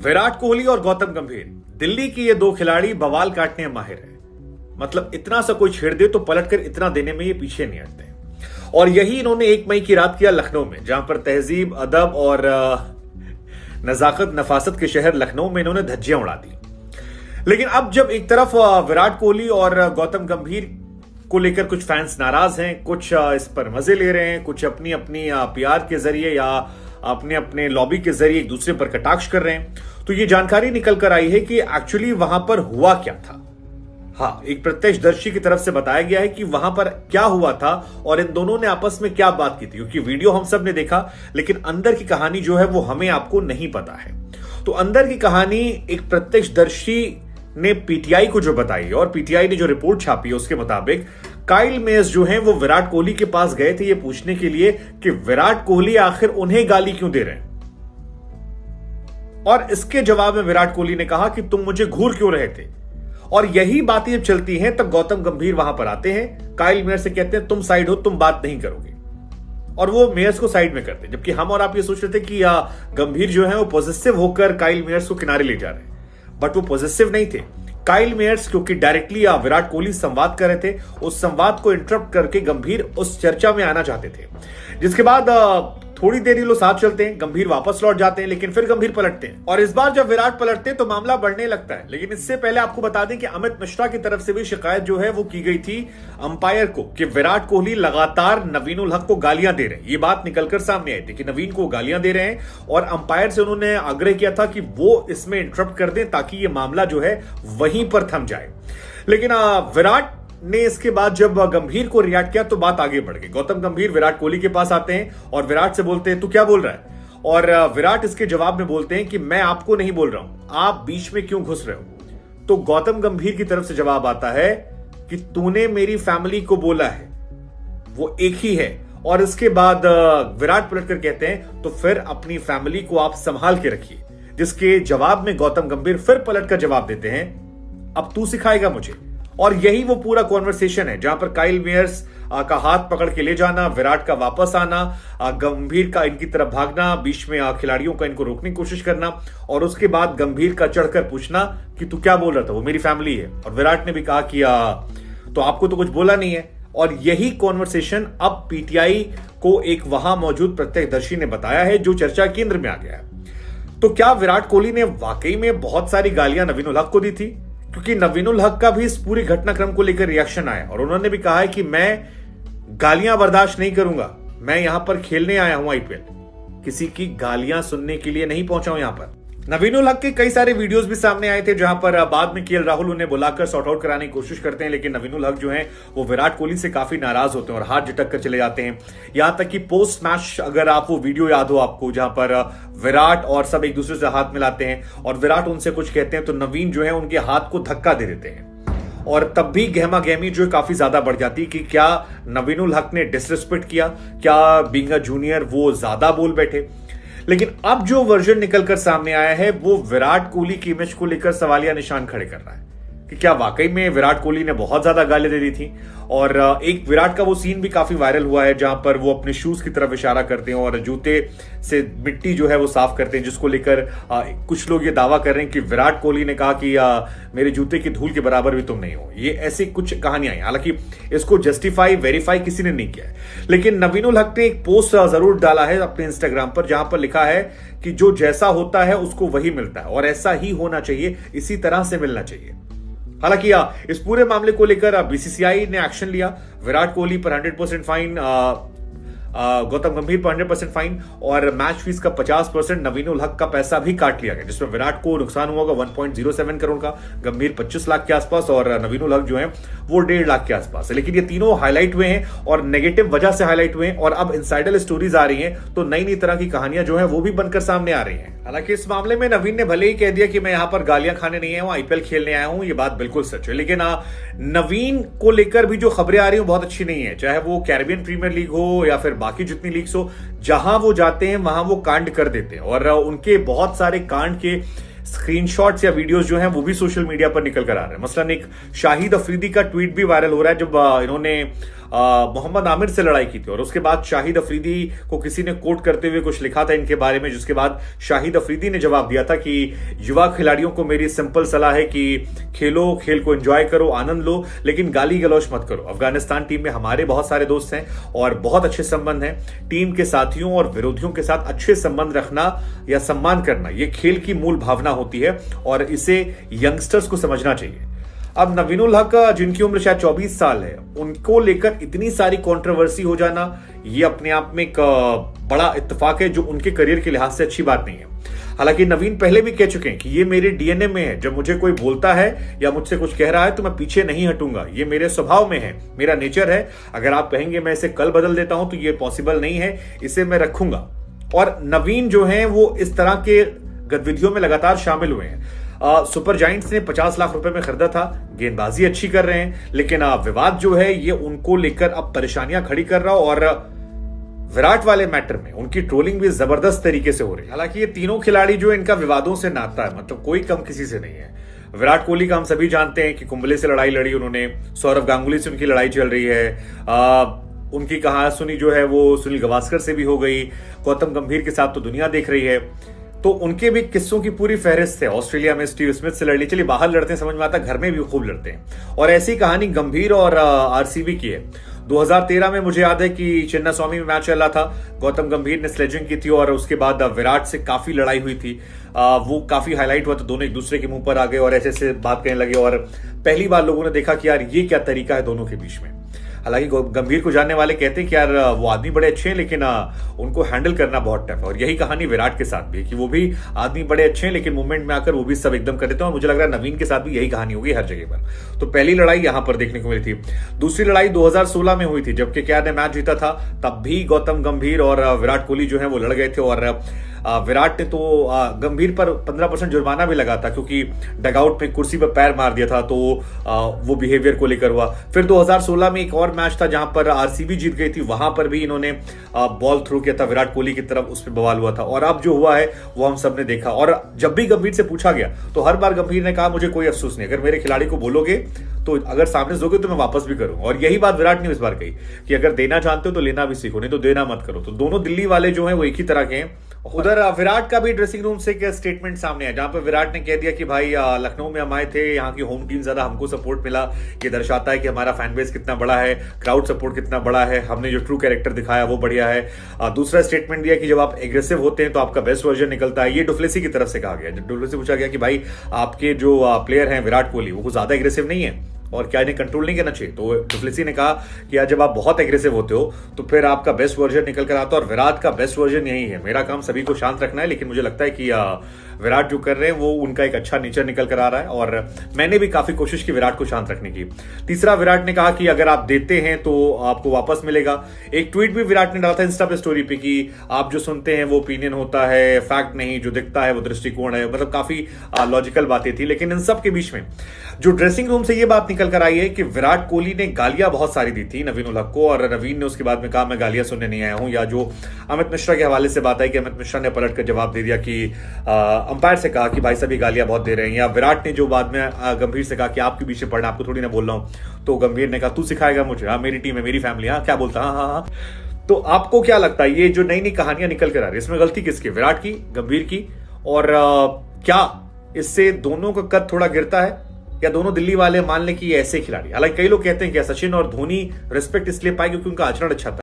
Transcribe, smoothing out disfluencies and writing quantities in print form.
विराट कोहली और गौतम गंभीर, दिल्ली की ये दो खिलाड़ी बवाल काटने में माहिर है। मतलब इतना सा कोई छेड़ दे तो पलटकर इतना देने में ये पीछे नहीं हटते। और यही इन्होंने 1 मई की रात किया लखनऊ में, जहां पर तहजीब, अदब और नजाकत नफासत के शहर लखनऊ में इन्होंने धज्जियां उड़ा दी। लेकिन अब जब एक तरफ विराट कोहली और गौतम गंभीर को लेकर कुछ फैंस नाराज हैं, कुछ इस पर मजे ले रहे हैं, कुछ अपनी अपनी पीआर के जरिए या अपने अपने लॉबी के जरिए एक दूसरे पर कटाक्ष कर रहे हैं, तो ये जानकारी निकल कर आई है कि एक्चुअली वहां पर हुआ क्या था। हाँ, एक प्रत्यक्षदर्शी की तरफ से बताया गया है कि वहां पर क्या हुआ था और इन दोनों ने आपस में क्या बात की थी, क्योंकि वीडियो हम सब ने देखा लेकिन अंदर की कहानी जो है वो हमें आपको नहीं पता है। तो अंदर की कहानी एक प्रत्यक्षदर्शी ने पीटीआई को जो बताई और पीटीआई ने जो रिपोर्ट छापी है उसके मुताबिक काइल मेयर्स जो हैं वो विराट कोहली के पास गए थे ये पूछने के लिए कि विराट कोहली आखिर उन्हें गाली क्यों दे रहे हैं। और इसके जवाब में विराट कोहली ने कहा कि तुम मुझे घूर क्यों रहे थे। और यही बातें जब चलती हैं तब गौतम गंभीर वहां पर आते हैं, काइल मेयर से कहते हैं तुम साइड हो, तुम बात नहीं करोगे, और वो मेयर्स को साइड में करते हैं। जबकि हम और आप ये सोच रहे थे कि गंभीर जो है वो पॉजिटिव होकर काइल मेयर्स को किनारे ले जा रहे हैं, बट वो पॉजिटिव नहीं थे। काइल मेयर्स क्योंकि डायरेक्टली विराट कोहली संवाद कर रहे थे, उस संवाद को इंटरप्ट करके गंभीर उस चर्चा में आना चाहते थे। जिसके बाद थोड़ी देर ये लोग साथ चलते हैं, गंभीर वापस लौट जाते हैं, लेकिन फिर गंभीर पलटते हैं। और इस बार जब विराट पलटते हैं तो मामला बढ़ने लगता है। लेकिन इससे पहले आपको बता दें कि अमित मिश्रा की तरफ से भी शिकायत जो है वो की गई थी अंपायर को कि विराट कोहली लगातार नवीन उल हक को गालियां दे रहे हैं। ये बात निकलकर सामने आई थी कि नवीन को गालियां दे रहे हैं और अंपायर से उन्होंने आग्रह किया था कि वो इसमें इंटरप्ट कर दें ताकि ये मामला जो है वहीं पर थम जाए। लेकिन विराट ने इसके बाद जब गंभीर को रिएक्ट किया तो बात आगे बढ़ गई। गौतम गंभीर विराट कोहली के पास आते हैं और विराट से बोलते हैं तू क्या बोल रहा है, और विराट इसके जवाब में बोलते हैं कि मैं आपको नहीं बोल रहा हूं, आप बीच में क्यों घुस रहे हो। तो गौतम गंभीर की तरफ से जवाब आता है कि तूने मेरी फैमिली को बोला है, वो एक ही है। और इसके बाद विराट पलटकर कहते हैं तो फिर अपनी फैमिली को आप संभाल के रखिए। जिसके जवाब में गौतम गंभीर फिर पलटकर जवाब देते हैं अब तू सिखाएगा मुझे। और यही वो पूरा कॉन्वर्सेशन है जहां पर काइल मेयर्स का हाथ पकड़ के ले जाना, विराट का वापस आना, गंभीर का इनकी तरफ भागना, बीच में खिलाड़ियों का इनको रोकने की कोशिश करना, और उसके बाद गंभीर का चढ़कर पूछना कि तू क्या बोल रहा था, वो मेरी फैमिली है। और विराट ने भी कहा कि तो आपको तो कुछ बोला नहीं है। और यही कॉन्वर्सेशन अब पीटीआई को एक वहां मौजूद प्रत्यक्षदर्शी ने बताया है जो चर्चा केंद्र में आ गया है। तो क्या विराट कोहली ने वाकई में बहुत सारी गालियां नवीन उल हक को दी थी? क्योंकि नवीन उल हक का भी इस पूरी घटनाक्रम को लेकर रिएक्शन आया और उन्होंने भी कहा है कि मैं गालियां बर्दाश्त नहीं करूंगा, मैं यहां पर खेलने आया हूं आईपीएल, किसी की गालियां सुनने के लिए नहीं पहुंचा हूं यहां पर। नवीन उल हक के कई सारे वीडियोस भी सामने आए थे जहां पर बाद में केएल राहुल उन्हें बुलाकर सॉर्ट आउट कराने की कोशिश करते हैं, लेकिन नवीन उल हक जो हैं वो विराट कोहली से काफी नाराज होते हैं और हाथ झटक कर चले जाते हैं। यहां तक कि पोस्ट मैच अगर आप वो वीडियो याद हो आपको, जहां पर विराट और सब एक दूसरे से हाथ मिलाते हैं और विराट उनसे कुछ कहते हैं तो नवीन जो है उनके हाथ को धक्का दे देते हैं। और तब भी गहमा गहमी जो है काफी ज्यादा बढ़ जाती है कि क्या नवीन उल हक ने डिसरिस्पेक्ट किया, क्या बीइंग अ जूनियर वो ज्यादा बोल बैठे। लेकिन अब जो वर्जन निकलकर सामने आया है वो विराट कोहली की इमेज को लेकर सवालिया निशान खड़े कर रहा है कि क्या वाकई में विराट कोहली ने बहुत ज्यादा गालियां दे दी थी। और एक विराट का वो सीन भी काफी वायरल हुआ है जहां पर वो अपने शूज की तरफ इशारा करते हैं और जूते से मिट्टी जो है वो साफ करते हैं, जिसको लेकर कुछ लोग ये दावा कर रहे हैं कि विराट कोहली ने कहा कि मेरे जूते की धूल के बराबर भी तुम नहीं हो। ये ऐसी कुछ कहानियां हैं, हालांकि इसको जस्टिफाई वेरीफाई किसी ने नहीं किया है। लेकिन नवीन उल हक ने एक पोस्ट जरूर डाला है अपने इंस्टाग्राम पर जहां पर लिखा है कि जो जैसा होता है उसको वही मिलता है और ऐसा ही होना चाहिए, इसी तरह से मिलना चाहिए। हालांकि इस पूरे मामले को लेकर बीसीसीआई ने एक्शन लिया। विराट कोहली पर 100% फाइन, गौतम गंभीर पर 100% फाइन और मैच फीस का 50% नवीन उल हक का पैसा भी काट लिया गया, जिसमें विराट को नुकसान हुआ होगा 1.07 करोड़ का, गंभीर 25 लाख के आसपास और नवीन उल हक जो है वो 1.5 लाख के आसपास है। लेकिन ये तीनों हाईलाइट हुए हैं और नेगेटिव वजह से हाईलाइट हुए हैं और अब इनसाइडर स्टोरीज आ रही हैं तो नई नई तरह की कहानियां जो है वो भी बनकर सामने आ रही हैं। हालांकि इस मामले में नवीन ने भले ही कह दिया कि मैं यहां पर गालियां खाने नहीं आया हूं, आईपीएल खेलने आया हूं, ये बात बिल्कुल सच है। लेकिन नवीन को लेकर भी जो खबरें आ रही हैं बहुत अच्छी नहीं है, चाहे वो कैरिबियन प्रीमियर लीग हो या फिर बाकी जितनी लीग्स हो, जहां वो जाते हैं वहां वो कांड कर देते हैं और उनके बहुत सारे कांड के स्क्रीनशॉट्स या वीडियोस जो हैं वो भी सोशल मीडिया पर निकल कर आ रहे हैं। मसलन एक शाहिद अफरीदी का ट्वीट भी वायरल हो रहा है जब इन्होंने मोहम्मद आमिर से लड़ाई की थी और उसके बाद शाहिद अफरीदी को किसी ने कोट करते हुए कुछ लिखा था इनके बारे में, जिसके बाद शाहिद अफरीदी ने जवाब दिया था कि युवा खिलाड़ियों को मेरी सिंपल सलाह है कि खेलो, खेल को एंजॉय करो, आनंद लो, लेकिन गाली गलौच मत करो। अफगानिस्तान टीम में हमारे बहुत सारे दोस्त हैं और बहुत अच्छे संबंध हैं। टीम के साथियों और विरोधियों के साथ अच्छे संबंध रखना या सम्मान करना ये खेल की मूल भावना होती है और इसे यंगस्टर्स को समझना चाहिए। अब नवीनुल हक जिनकी उम्र शायद 24 साल है, उनको लेकर इतनी सारी कंट्रोवर्सी हो जाना ये अपने आप में एक बड़ा इत्तेफाक है, जो उनके करियर के लिहाज से अच्छी बात नहीं है। हालांकि नवीन पहले भी कह चुके हैं कि ये मेरे डीएनए में है, जब मुझे कोई बोलता है या मुझसे कुछ कह रहा है तो मैं पीछे नहीं हटूंगा, ये मेरे स्वभाव में है, मेरा नेचर है। अगर आप कहेंगे मैं इसे कल बदल देता हूं तो ये पॉसिबल नहीं है, इसे मैं रखूंगा। और नवीन जो है वो इस तरह के गतिविधियों में लगातार शामिल हुए हैं। सुपर जायंट्स ने 50 लाख रुपए में खरीदा था, गेंदबाजी अच्छी कर रहे हैं, लेकिन विवाद जो है ये उनको लेकर अब परेशानियां खड़ी कर रहा, और विराट वाले मैटर में उनकी ट्रोलिंग भी जबरदस्त तरीके से हो रही है। हालांकि ये तीनों खिलाड़ी जो इनका विवादों से नाता है, मतलब कोई कम किसी से नहीं है। विराट कोहली का हम सभी जानते हैं कि कुंबले से लड़ाई लड़ी उन्होंने, सौरव गांगुली से उनकी लड़ाई चल रही है, उनकी कहासुनी जो है वो सुनील गावस्कर से भी हो गई, गौतम गंभीर के साथ तो दुनिया देख रही है, तो उनके भी किस्सों की पूरी फहरिस्त है। ऑस्ट्रेलिया में स्टीव स्मिथ से लड़ी, चलिए बाहर लड़ते हैं समझ में आता, घर में भी खूब लड़ते हैं। और ऐसी कहानी गंभीर और आरसीबी की है। 2013 में मुझे याद है कि चिन्ना स्वामी में मैच चल रहा था, गौतम गंभीर ने स्लेजिंग की थी और उसके बाद विराट से काफी लड़ाई हुई थी। वो काफी हाईलाइट हुआ, तो दोनों एक दूसरे के मुंह पर आ गए और ऐसे ऐसे बात करने लगे, और पहली बार लोगों ने देखा कि यार ये क्या तरीका है दोनों के बीच में। हालांकि गंभीर को जानने वाले कहते हैं कि यार वो आदमी बड़े अच्छे हैं, लेकिन उनको हैंडल करना बहुत टफ है। और यही कहानी विराट के साथ भी है कि वो भी आदमी बड़े अच्छे हैं, लेकिन मूवमेंट में आकर वो भी सब एकदम कर देते हैं। और मुझे लग रहा है नवीन के साथ भी यही कहानी होगी हर जगह पर। तो पहली लड़ाई यहां पर देखने को मिली थी। दूसरी लड़ाई 2016 में हुई थी, जब केकेआर ने मैच जीता था, तब भी गौतम गंभीर और विराट कोहली जो है वो लड़ गए थे, और विराट ने तो गंभीर पर 15% जुर्माना भी लगा था, क्योंकि डगआउट में कुर्सी पर पैर मार दिया था, तो वो बिहेवियर को लेकर हुआ। फिर 2016 में एक और मैच था जहां पर आरसीबी जीत गई थी, वहां पर भी इन्होंने बॉल थ्रो किया था विराट कोहली की तरफ, उस पर बवाल हुआ था। और अब जो हुआ है वो हम सबने देखा। और जब भी गंभीर से पूछा गया तो हर बार गंभीर ने कहा मुझे कोई अफसोस नहीं, अगर मेरे खिलाड़ी को बोलोगे तो अगर सामने दोगे तो मैं वापस भी करूंगा। और यही बात विराट ने इस बार कही कि अगर देना जानते हो तो लेना भी सीखो, नहीं तो देना मत करो। तो दोनों दिल्ली वाले जो हैं वो एक ही तरह के हैं। उधर विराट का भी ड्रेसिंग रूम से एक स्टेटमेंट सामने है, जहां पर विराट ने कह दिया कि भाई लखनऊ में हम आए थे, यहाँ की होम टीम ज्यादा हमको सपोर्ट मिला, ये दर्शाता है कि हमारा फैन बेस कितना बड़ा है, क्राउड सपोर्ट कितना बड़ा है, हमने जो ट्रू कैरेक्टर दिखाया वो बढ़िया है। दूसरा स्टेटमेंट दिया कि जब आप एग्रेसिव होते हैं तो आपका बेस्ट वर्जन निकलता है। ये डुप्लेसी की तरफ से कहा गया। डुप्लेसी से पूछा गया कि भाई आपके जो प्लेयर हैं विराट कोहली, वो कुछ ज्यादा एग्रेसिव नहीं है और क्या इन्हें कंट्रोल नहीं करना चाहिए? तो डुप्लेसी ने कहा कि यार जब आप बहुत एग्रेसिव होते हो तो फिर आपका बेस्ट वर्जन निकल कर आता है, और विराट का बेस्ट वर्जन यही है। मेरा काम सभी को शांत रखना है, लेकिन मुझे लगता है कि विराट जो कर रहे हैं वो उनका एक अच्छा नेचर निकल कर आ रहा है, और मैंने भी काफी कोशिश की विराट को शांत रखने की। तीसरा, विराट ने कहा कि अगर आप देते हैं तो आपको वापस मिलेगा। एक ट्वीट भी विराट ने डाला था इंस्टा पे स्टोरी पे कि आप जो सुनते हैं वो ओपिनियन होता है, फैक्ट नहीं, जो दिखता है वो दृष्टिकोण है। मतलब काफी लॉजिकल बातें थी। लेकिन इन सब के बीच में जो ड्रेसिंग रूम से ये बात निकल कर आई है कि विराट कोहली ने गालियां बहुत सारी दी थी नवीनुल हक को, और नवीन ने उसके बाद में कहा मैं गालियां सुनने नहीं आया हूं। या जो अमित मिश्रा के हवाले से बात आई कि अमित मिश्रा ने पलट कर जवाब दे दिया कि अंपायर से कहा कि भाई सभी गालियां बहुत दे रहे हैं। या विराट ने जो बाद में गंभीर से कहा कि आपके पीछे पड़ना, आपको थोड़ी ना बोल रहा हूं, तो गंभीर ने कहा तू सिखाएगा मुझे, हाँ मेरी टीम है, मेरी फैमिली, हाँ क्या बोलता, हाँ हाँ हाँ। तो आपको क्या लगता है ये जो नई नई कहानियां निकल कर आ रही है, इसमें गलती किसकी, विराट की, गंभीर की? और क्या इससे दोनों का कद थोड़ा गिरता है, या दोनों दिल्ली वाले मान लें कि ये ऐसे खिलाड़ी? हालांकि कई लोग कहते हैं कि सचिन और धोनी रिस्पेक्ट इसलिए पाए क्योंकि उनका आचरण अच्छा था।